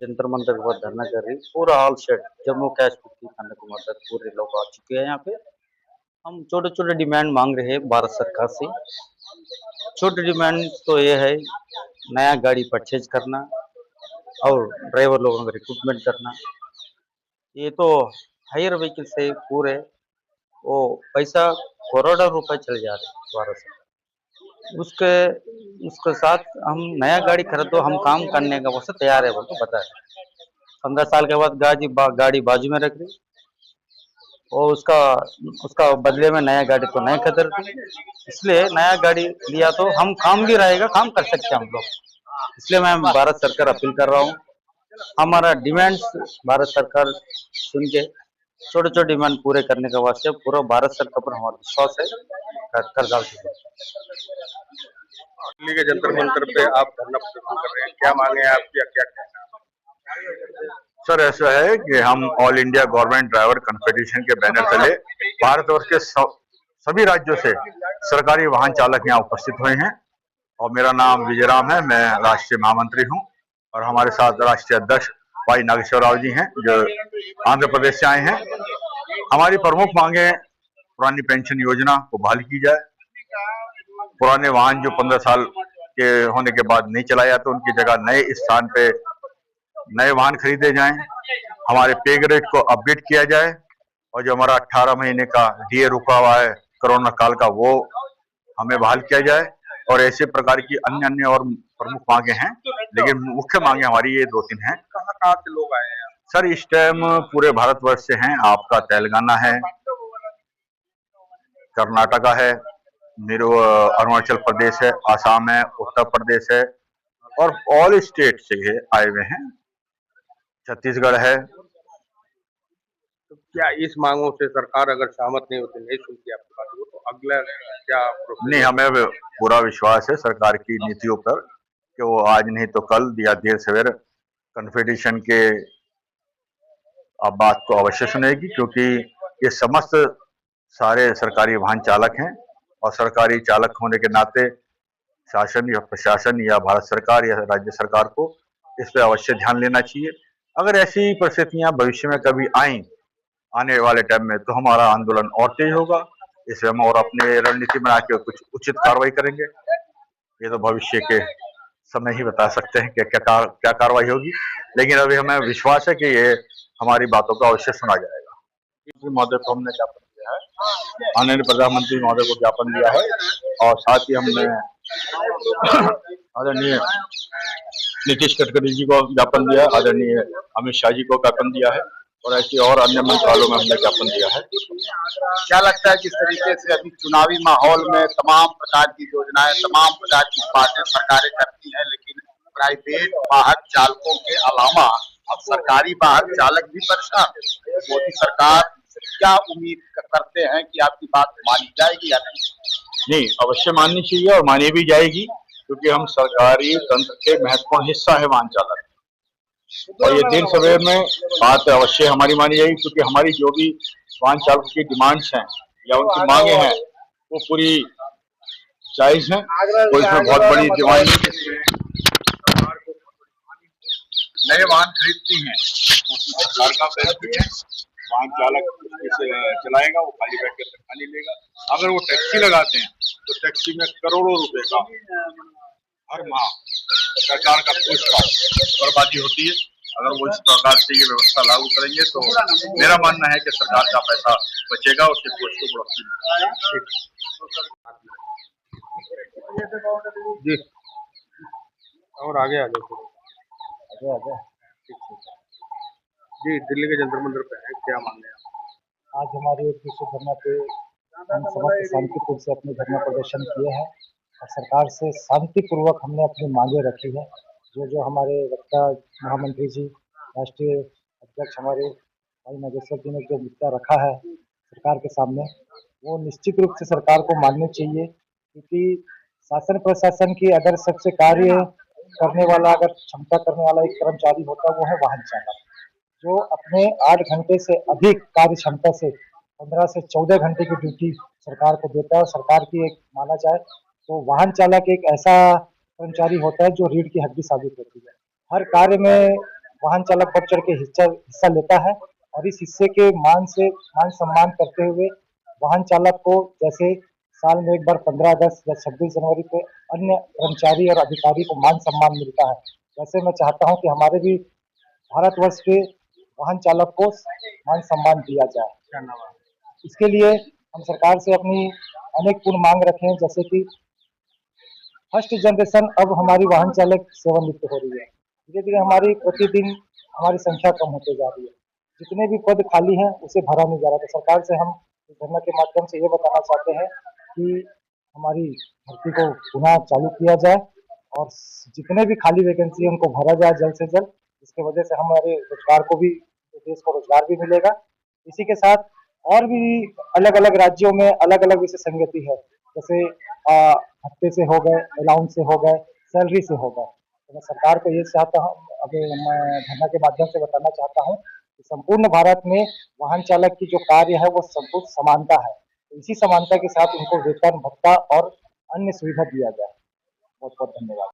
जंतर मंतर के बाद धरना कर रही पूरा ऑल सेट जम्मू कश्मीर की कन्याकुमारी तक पूरे लोग आ चुके हैं यहाँ पे। हम छोटे छोटे डिमांड मांग रहे हैं भारत सरकार से। छोटी डिमांड तो ये है, नया गाड़ी परचेज करना और ड्राइवर लोगों का रिक्रूटमेंट करना। ये तो हायर व्हीकल से पूरे वो पैसा करोड़ों रुपए चले जा रहे हैं भारत से। उसके उसके साथ हम नया गाड़ी खरीदो, हम काम करने का वो सब तैयार है, बोल तो बताए 15 साल के बाद गाड़ी बाजू में रख दी और उसका उसका बदले में नया गाड़ी तो नहीं खरीद रही। इसलिए नया गाड़ी लिया तो हम काम भी रहेगा, काम कर सकते हैं हम लोग। इसलिए मैं भारत सरकार अपील कर रहा हूँ, हमारा डिमांड्स भारत सरकार सुन के छोटे छोटे डिमांड पूरे करने के वास्ते पूरा भारत सरकार पर हमारा विश्वास है, कर डाल चुके। दिल्ली के जंतर मंतर पे आप धरना प्रदर्शन कर रहे हैं, क्या मांगे हैं आपकी, क्या कहना है? सर ऐसा है कि हम all India government driver confederation के बैनर तले भारतवर्ष के सभी राज्यों से सरकारी वाहन चालक यहाँ उपस्थित हुए हैं और मेरा नाम विजयराम है, मैं राष्ट्रीय महामंत्री हूँ और हमारे साथ राष्ट्रीय अध्यक्ष वाई नागेश्वर राव जी हैं जो आंध्र प्रदेश से आए हैं। हमारी प्रमुख मांगे पुरानी पेंशन योजना को बहाल की जाए, पुराने वाहन जो 15 साल के होने के बाद नहीं चलाया तो उनकी जगह नए स्थान पे नए वाहन खरीदे जाएं, हमारे पे ग्रेड को अपडेट किया जाए और जो हमारा 18 महीने का डीए रुका हुआ है कोरोना काल का वो हमें बहाल किया जाए और ऐसे प्रकार की अन्य अन्य और प्रमुख मांगे हैं, लेकिन मुख्य मांगे हमारी ये 2-3 हैं। कहाँ से लोग आए हैं? सर इस टाइम पूरे भारतवर्ष से हैं, आपका तेलंगाना है, कर्नाटका है, अरुणाचल प्रदेश है, आसाम है, उत्तर प्रदेश है और ऑल स्टेट से आए हुए हैं, छत्तीसगढ़ है। तो क्या इस मांगों से सरकार अगर सहमत नहीं होती, नहीं सुनती आपकी बात को, तो अगला क्या नहीं, हमें पूरा विश्वास है सरकार की नीतियों पर कि वो आज नहीं तो कल या देर सवेर कॉन्फेडरेशन के अब बात को अवश्य सुनेगी, क्योंकि ये समस्त सारे सरकारी वाहन चालक हैं और सरकारी चालक होने के नाते शासन या प्रशासन या भारत सरकार या राज्य सरकार को इस पर अवश्य ध्यान लेना चाहिए। अगर ऐसी परिस्थितियां भविष्य में कभी आए आने वाले टाइम में तो हमारा आंदोलन और तेज होगा, इसमें हम और अपने रणनीति बना के कुछ उचित कार्रवाई करेंगे। ये तो भविष्य के समय ही बता सकते हैं कि क्या कार्रवाई होगी, लेकिन अभी हमें विश्वास है कि ये हमारी बातों को अवश्य सुना जाएगा। महोदय को हमने ज्ञापन दिया है, आदरणीय प्रधानमंत्री महोदय को ज्ञापन दिया है और साथ ही हमने आदरणीय नीतीश गडकरी जी को ज्ञापन दिया, आदरणीय अमित शाह जी को ज्ञापन दिया है और ऐसे और अन्य मंत्रालयों में हमने ज्ञापन दिया है। क्या लगता है किस तरीके से अभी चुनावी माहौल में तमाम प्रकार की योजनाएं, तमाम प्रकार की बातें सरकारें करती हैं, लेकिन प्राइवेट वाहन चालकों के अलावा अब सरकारी वाहन चालक भी परेशान है। मोदी सरकार क्या उम्मीद करते हैं कि आपकी बात मानी जाएगी या नहीं? नहीं, अवश्य माननी चाहिए और मानी भी जाएगी, क्योंकि हम सरकारी तंत्र के महत्वपूर्ण हिस्सा है वाहन चालक और ये देर सवेर में बात अवश्य हमारी मानी जाएगी, क्योंकि हमारी जो भी वाहन चालकों की डिमांड्स हैं या उनकी मांगे हैं वो पूरी जायज हैं। कोई इसमें बहुत बड़ी डिमांड नए वाहन खरीदती हैं सरकार का बेनिफिट है, वाहन चालक चलाएगा, वो खाली बैठ कर खाली लेगा। अगर वो टैक्सी लगाते हैं तो टैक्सी में करोड़ों रुपए का हर माह सरकार का कोष का बर्बादी होती है। अगर वो इस प्रकार से ये व्यवस्था लागू करेंगे तो मेरा मानना है कि सरकार का पैसा बचेगा, उसके कोष को बढ़ोतरी जी। और आगे आगे जी, दिल्ली के जंतर मंतर पे है, क्या मांगे आप? आज हमारे एक दूसरे धरना पे हम समस्त शांतिपूर्वक से अपने धरना प्रदर्शन किए हैं और सरकार से शांतिपूर्वक हमने अपनी मांगे रखी है। जो हमारे वक्ता महामंत्री जी, राष्ट्रीय अध्यक्ष हमारे भाई नागेश्वर जी ने जो मुद्दा रखा है सरकार के सामने, वो निश्चित रूप से सरकार को माननी चाहिए, क्योंकि शासन प्रशासन की अगर सबसे कार्य करने वाला, अगर क्षमता करने वाला एक कर्मचारी होता है, वो है वाहन चालक, जो अपने 8 घंटे से अधिक कार्य क्षमता से 15 से 14 घंटे की ड्यूटी सरकार को देता है। और सरकार की एक माना जाए तो वाहन चालक एक ऐसा कर्मचारी होता है जो रीढ़ की हड्डी साबित होती है। हर कार्य में वाहन चालक बढ़ चढ़ के हिस्सा लेता है, और इस हिस्से के मान सम्मान करते हुए वाहन चालक को, जैसे साल में एक बार 15 अगस्त या 26 जनवरी पे अन्य कर्मचारी और अधिकारी को मान सम्मान मिलता है, वैसे मैं चाहता हूँ कि हमारे भी भारतवर्ष के वाहन चालक को मान सम्मान दिया जाए। धन्यवाद। इसके लिए हम सरकार से अपनी अनेक पूर्ण मांग रखे हैं, जैसे कि फर्स्ट जनरेशन अब हमारी वाहन चालक सेवानिवृत्त हो रही है। धीरे धीरे हमारी प्रतिदिन हमारी संख्या कम होते जा रही है। जितने भी पद खाली हैं उसे भरा नहीं जा रहा। तो सरकार से हम इस धरना के माध्यम से ये बताना चाहते हैं कि हमारी भर्ती को पुनः चालू किया जाए, और जितने भी खाली वैकेंसी है उनको भरा जाए जल्द से जल्द। इसके वजह से हमारे रोजगार को भी, देश को रोजगार भी मिलेगा। इसी के साथ और भी अलग अलग राज्यों में अलग अलग विशेषज्ञति है, जैसे हफ्ते से हो गए, अलाउंस से हो गए, सैलरी से हो गए। तो मैं सरकार को ये चाहता हूँ, अभी मैं धरना के माध्यम से बताना चाहता हूँ कि संपूर्ण भारत में वाहन चालक की जो कार्य है वो सब कुछ समानता है। तो इसी समानता के साथ उनको वेतन भत्ता और अन्य सुविधा दिया जाए। बहुत बहुत धन्यवाद।